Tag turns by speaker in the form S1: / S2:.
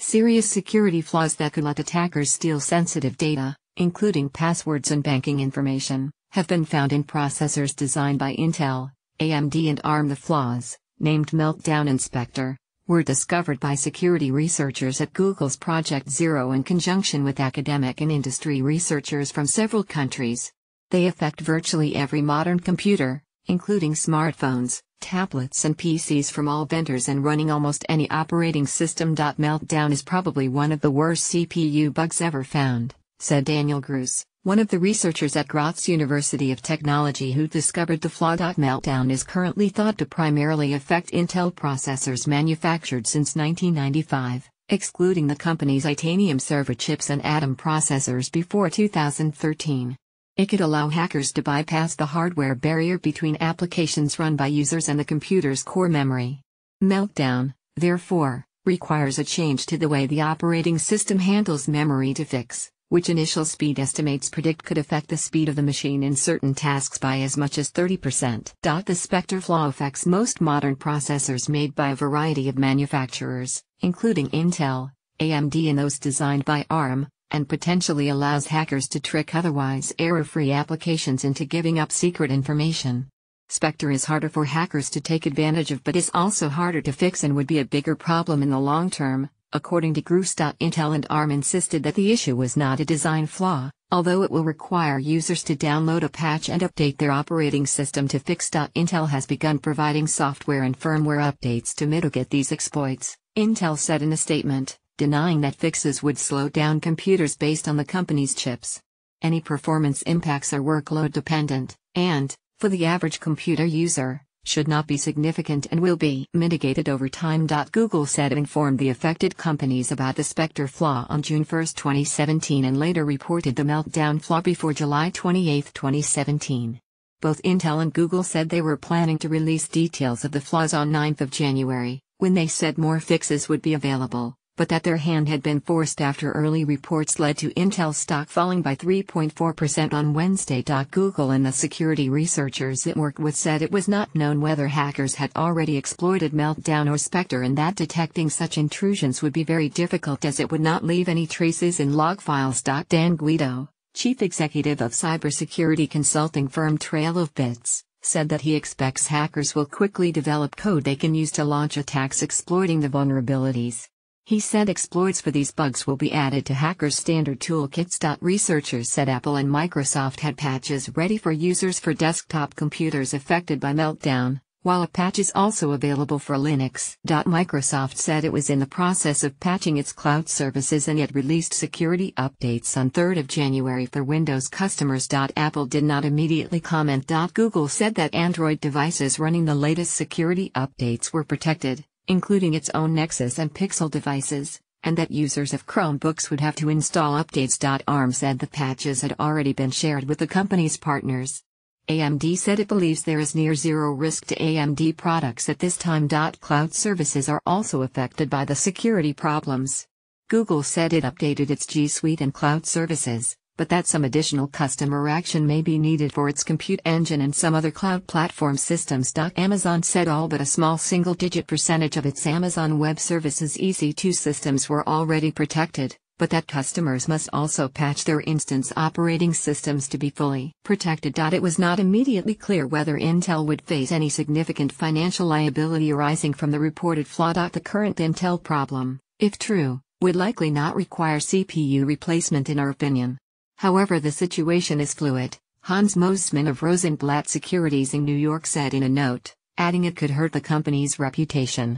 S1: Serious security flaws that could let attackers steal sensitive data, including passwords and banking information, have been found in processors designed by Intel, AMD and ARM. The flaws, named Meltdown and Spectre, were discovered by security researchers at Google's Project Zero in conjunction with academic and industry researchers from several countries. They affect virtually every modern computer, including smartphones, tablets and PCs from all vendors and running almost any operating system. Meltdown is probably one of the worst CPU bugs ever found, said Daniel Gruss, one of the researchers at Graz University of Technology who discovered the flaw. Meltdown is currently thought to primarily affect Intel processors manufactured since 1995, excluding the company's Titanium server chips and Atom processors before 2013. It could allow hackers to bypass the hardware barrier between applications run by users and the computer's core memory. Meltdown, therefore, requires a change to the way the operating system handles memory to fix, which initial speed estimates predict could affect the speed of the machine in certain tasks by as much as 30%. The Spectre flaw affects most modern processors made by a variety of manufacturers, including Intel, AMD and those designed by ARM, and potentially allows hackers to trick otherwise error-free applications into giving up secret information. Spectre is harder for hackers to take advantage of but is also harder to fix and would be a bigger problem in the long term, according to Gruss. Intel and ARM insisted that the issue was not a design flaw, although it will require users to download a patch and update their operating system to fix. Intel has begun providing software and firmware updates to mitigate these exploits, Intel said in a statement, denying that fixes would slow down computers based on the company's chips. Any performance impacts are workload dependent, and, for the average computer user, should not be significant and will be mitigated over time. Google said it informed the affected companies about the Spectre flaw on June 1, 2017 and later reported the Meltdown flaw before July 28, 2017. Both Intel and Google said they were planning to release details of the flaws on 9 January, when they said more fixes would be available, but that their hand had been forced after early reports led to Intel stock falling by 3.4% on Wednesday. Google and the security researchers it worked with said it was not known whether hackers had already exploited Meltdown or Spectre and that detecting such intrusions would be very difficult as it would not leave any traces in log files. Dan Guido, chief executive of cybersecurity consulting firm Trail of Bits, said that he expects hackers will quickly develop code they can use to launch attacks exploiting the vulnerabilities. He said exploits for these bugs will be added to hackers' standard toolkits. Researchers said Apple and Microsoft had patches ready for users for desktop computers affected by Meltdown, while a patch is also available for Linux. Microsoft said it was in the process of patching its cloud services and yet released security updates on 3 January for Windows customers. Apple did not immediately comment. Google said that Android devices running the latest security updates were protected, including its own Nexus and Pixel devices, and that users of Chromebooks would have to install updates. ARM said the patches had already been shared with the company's partners. AMD said it believes there is near zero risk to AMD products at this time. Cloud services are also affected by the security problems. Google said it updated its G Suite and cloud services, but that some additional customer action may be needed for its compute engine and some other cloud platform systems. Amazon said all but a small single-digit percentage of its Amazon Web Services EC2 systems were already protected, but that customers must also patch their instance operating systems to be fully protected. It was not immediately clear whether Intel would face any significant financial liability arising from the reported flaw. The current Intel problem, if true, would likely not require CPU replacement in our opinion. However, the situation is fluid, Hans Mosman of Rosenblatt Securities in New York said in a note, adding it could hurt the company's reputation.